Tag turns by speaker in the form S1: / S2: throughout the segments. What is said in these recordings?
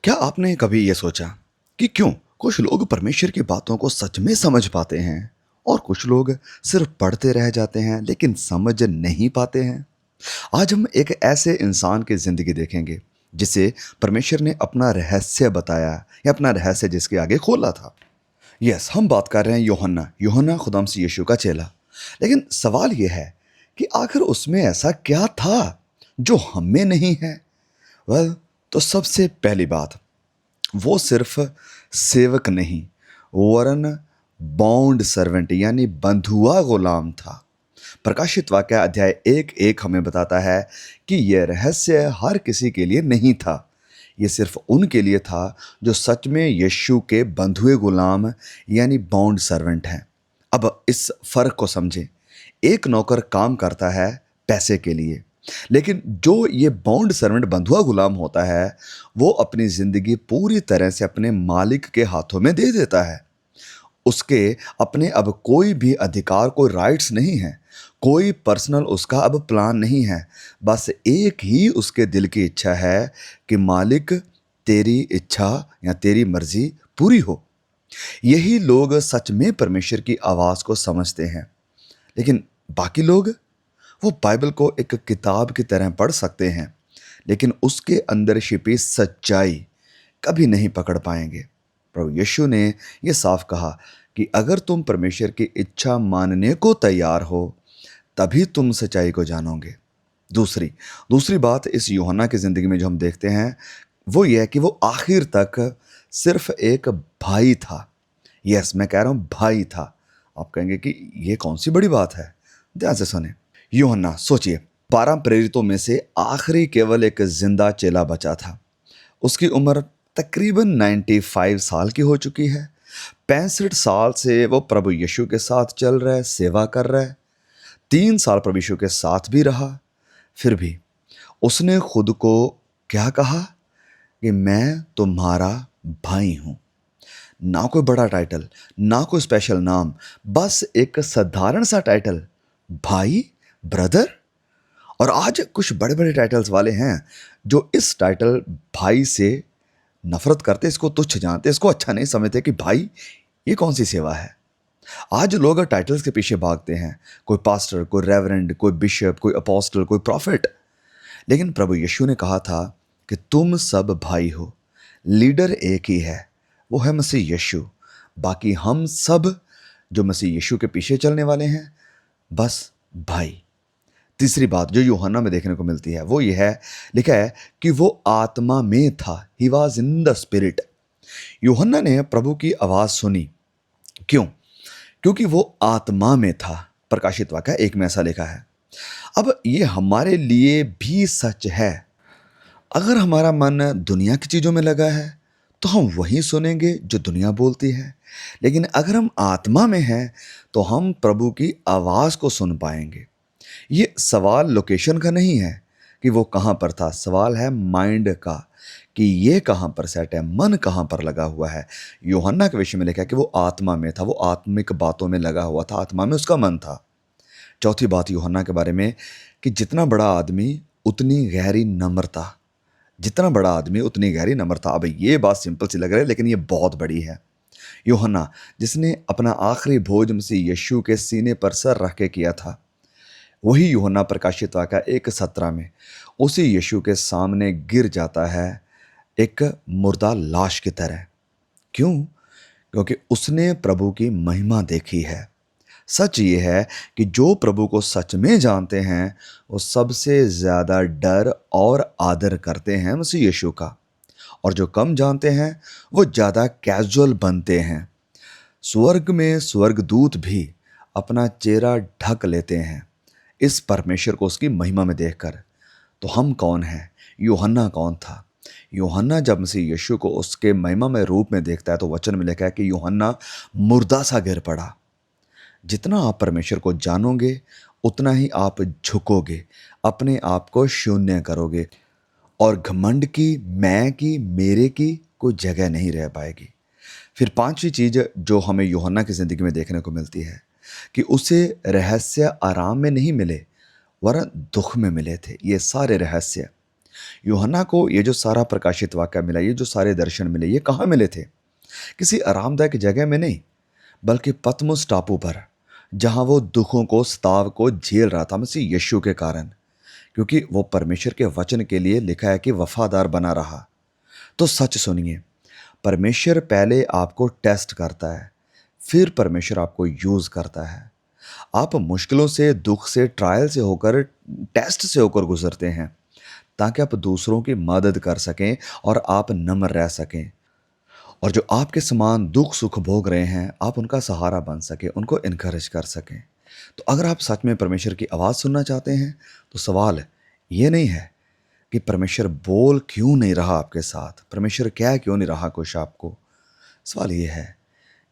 S1: क्या आपने कभी ये सोचा कि क्यों कुछ लोग परमेश्वर की बातों को सच में समझ पाते हैं और कुछ लोग सिर्फ पढ़ते रह जाते हैं लेकिन समझ नहीं पाते हैं? आज हम एक ऐसे इंसान की जिंदगी देखेंगे जिसे परमेश्वर ने अपना रहस्य बताया या अपना रहस्य जिसके आगे खोला था। यस, हम बात कर रहे हैं यूहन्ना। यूहन्ना खुदाम से यीशु का चेला। लेकिन सवाल यह है कि आखिर उसमें ऐसा क्या था जो हमें नहीं है? वेल, तो सबसे पहली बात, वो सिर्फ सेवक नहीं वरन बॉन्ड सर्वेंट यानी बंधुआ गुलाम था। प्रकाशित वाक्य अध्याय 1:1 हमें बताता है कि यह रहस्य हर किसी के लिए नहीं था। यह सिर्फ उनके लिए था जो सच में यीशु के बंधुए गुलाम यानी बॉन्ड सर्वेंट हैं। अब इस फर्क को समझें। एक नौकर काम करता है पैसे के लिए, लेकिन जो ये बॉन्ड सर्वेंट बंधुआ गुलाम होता है वो अपनी जिंदगी पूरी तरह से अपने मालिक के हाथों में दे देता है। उसके अपने अब कोई भी अधिकार, कोई राइट्स नहीं है, कोई पर्सनल उसका अब प्लान नहीं है। बस एक ही उसके दिल की इच्छा है कि मालिक तेरी इच्छा या तेरी मर्जी पूरी हो। यही लोग सच में परमेश्वर की आवाज को समझते हैं। लेकिन बाकी लोग, वो बाइबल को एक किताब की तरह पढ़ सकते हैं लेकिन उसके अंदर छिपी सच्चाई कभी नहीं पकड़ पाएंगे। प्रभु यीशु ने यह साफ कहा कि अगर तुम परमेश्वर की इच्छा मानने को तैयार हो तभी तुम सच्चाई को जानोगे। दूसरी दूसरी बात इस यूहन्ना की ज़िंदगी में जो हम देखते हैं वो यह है कि वो आखिर तक सिर्फ एक भाई था। यस, मैं कह रहा हूँ भाई था। आप कहेंगे कि ये कौन सी बड़ी बात है? ध्यान से सुने। यूहन्ना, सोचिए, 12 प्रेरितों में से आखिरी केवल एक जिंदा चेला बचा था। उसकी उम्र तकरीबन 95 साल की हो चुकी है। 65 साल से वो प्रभु यीशु के साथ चल रहा है, सेवा कर रहा है। 3 साल प्रभु यीशु के साथ भी रहा। फिर भी उसने खुद को क्या कहा कि मैं तुम्हारा भाई हूं। ना कोई बड़ा टाइटल, ना कोई स्पेशल नाम, बस एक साधारण सा टाइटल, भाई, ब्रदर। और आज कुछ बड़े बड़े टाइटल्स वाले हैं जो इस टाइटल भाई से नफरत करते, इसको तुच्छ जानते, इसको अच्छा नहीं समझते कि भाई ये कौन सी सेवा है। आज लोग टाइटल्स के पीछे भागते हैं, कोई पास्टर, कोई रेवरेंड, कोई बिशप, कोई अपोस्टल, कोई प्रॉफिट। लेकिन प्रभु यीशु ने कहा था कि तुम सब भाई हो। लीडर एक ही है, वो है मसीह यीशु। बाकी हम सब जो मसीह यीशु के पीछे चलने वाले हैं, बस भाई। तीसरी बात जो यूहन्ना में देखने को मिलती है वो ये है, लिखा है कि वो आत्मा में था। He was in the spirit. यूहन्ना ने प्रभु की आवाज सुनी। क्यों? क्योंकि वो आत्मा में था। प्रकाशित वाक्य 1 में ऐसा लिखा है। अब ये हमारे लिए भी सच है। अगर हमारा मन दुनिया की चीजों में लगा है तो हम वही सुनेंगे जो दुनिया बोलती है। लेकिन अगर हम आत्मा में हैं तो हम प्रभु की आवाज को सुन पाएंगे। ये सवाल लोकेशन का नहीं है कि वो कहाँ पर था, सवाल है माइंड का कि ये कहाँ पर सेट है, मन कहाँ पर लगा हुआ है। यूहन्ना के विषय में लिखा है कि वो आत्मा में था, वो आत्मिक बातों में लगा हुआ था, आत्मा में उसका मन था। चौथी बात यूहन्ना के बारे में कि जितना बड़ा आदमी उतनी गहरी नम्रता, जितना बड़ा आदमी उतनी गहरी नम्रता। अब ये बात सिंपल सी लग रही है लेकिन ये बहुत बड़ी है। यूहन्ना जिसने अपना आखिरी भोज मसीह यीशु के सीने पर सर रख के किया था, वही यूहन्ना प्रकाशित वाक्य 1:17 में उसी यीशु के सामने गिर जाता है एक मुर्दा लाश की तरह। क्यों? क्योंकि उसने प्रभु की महिमा देखी है। सच ये है कि जो प्रभु को सच में जानते हैं वो सबसे ज्यादा डर और आदर करते हैं मसीह यीशु का, और जो कम जानते हैं वो ज्यादा कैजुअल बनते हैं। स्वर्ग में स्वर्गदूत भी अपना चेहरा ढक लेते हैं इस परमेश्वर को उसकी महिमा में देखकर। तो हम कौन हैं? यूहन्ना कौन था? यूहन्ना जब मसीह यीशु को उसके महिमा में रूप में देखता है तो वचन में लिखा है कि यूहन्ना मुर्दा सा गिर पड़ा। जितना आप परमेश्वर को जानोगे उतना ही आप झुकोगे, अपने आप को शून्य करोगे और घमंड की, मैं की, मेरे की कोई जगह नहीं रह पाएगी। फिर पांचवी चीज जो हमें यूहन्ना की जिंदगी में देखने को मिलती है कि उसे रहस्य आराम में नहीं मिले वरन दुख में मिले थे। ये सारे रहस्य यूहन्ना को ये जो सारा प्रकाशित वाक्य मिला, ये जो सारे दर्शन मिले, ये कहाँ मिले थे? किसी आरामदायक जगह में नहीं, बल्कि पतमुस टापू पर, जहां वो दुखों को, सताव को झेल रहा था मसीह यीशु के कारण, क्योंकि वो परमेश्वर के वचन के लिए लिखा है कि वफादार बना रहा। तो सच सुनिए, परमेश्वर पहले आपको टेस्ट करता है, फिर परमेश्वर आपको यूज करता है। आप मुश्किलों से, दुख से, ट्रायल से होकर, टेस्ट से होकर गुजरते हैं, ताकि आप दूसरों की मदद कर सकें और आप नम्र रह सकें। और जो आपके समान दुख सुख भोग रहे हैं, आप उनका सहारा बन सके, उनको इनकरेज कर सकें। तो अगर आप सच में परमेश्वर की आवाज़ सुनना चाहते हैं, तो सवाल ये नहीं है कि परमेश्वर बोल क्यों नहीं रहा आपके साथ, परमेश्वर कह क्यों नहीं रहा कुछ आपको। सवाल ये है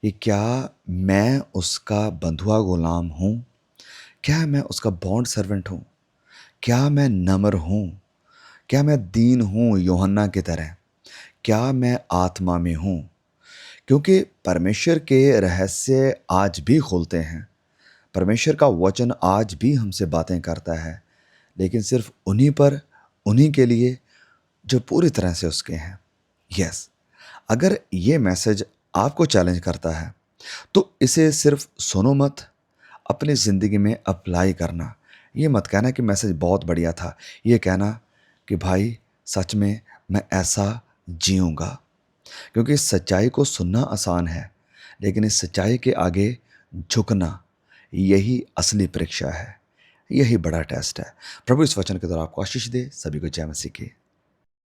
S1: कि क्या मैं उसका बंधुआ गुलाम हूँ? क्या मैं उसका बॉन्ड सर्वेंट हूँ? क्या मैं नम्र हूँ? क्या मैं दीन हूँ यूहन्ना की तरह? क्या मैं आत्मा में हूँ? क्योंकि परमेश्वर के रहस्य आज भी खुलते हैं। परमेश्वर का वचन आज भी हमसे बातें करता है, लेकिन सिर्फ उन्हीं पर, उन्हीं के लिए जो पूरी तरह से उसके हैं। यस, अगर ये मैसेज आपको चैलेंज करता है, तो इसे सिर्फ सुनो मत, अपनी ज़िंदगी में अप्लाई करना। ये मत कहना कि मैसेज बहुत बढ़िया था, ये कहना कि भाई सच में मैं ऐसा जीऊँगा। क्योंकि इस सच्चाई को सुनना आसान है, लेकिन इस सच्चाई के आगे झुकना, यही असली परीक्षा है, यही बड़ा टेस्ट है। प्रभु इस वचन के द्वारा आपको आशीष दे। सभी को जय मसीह की।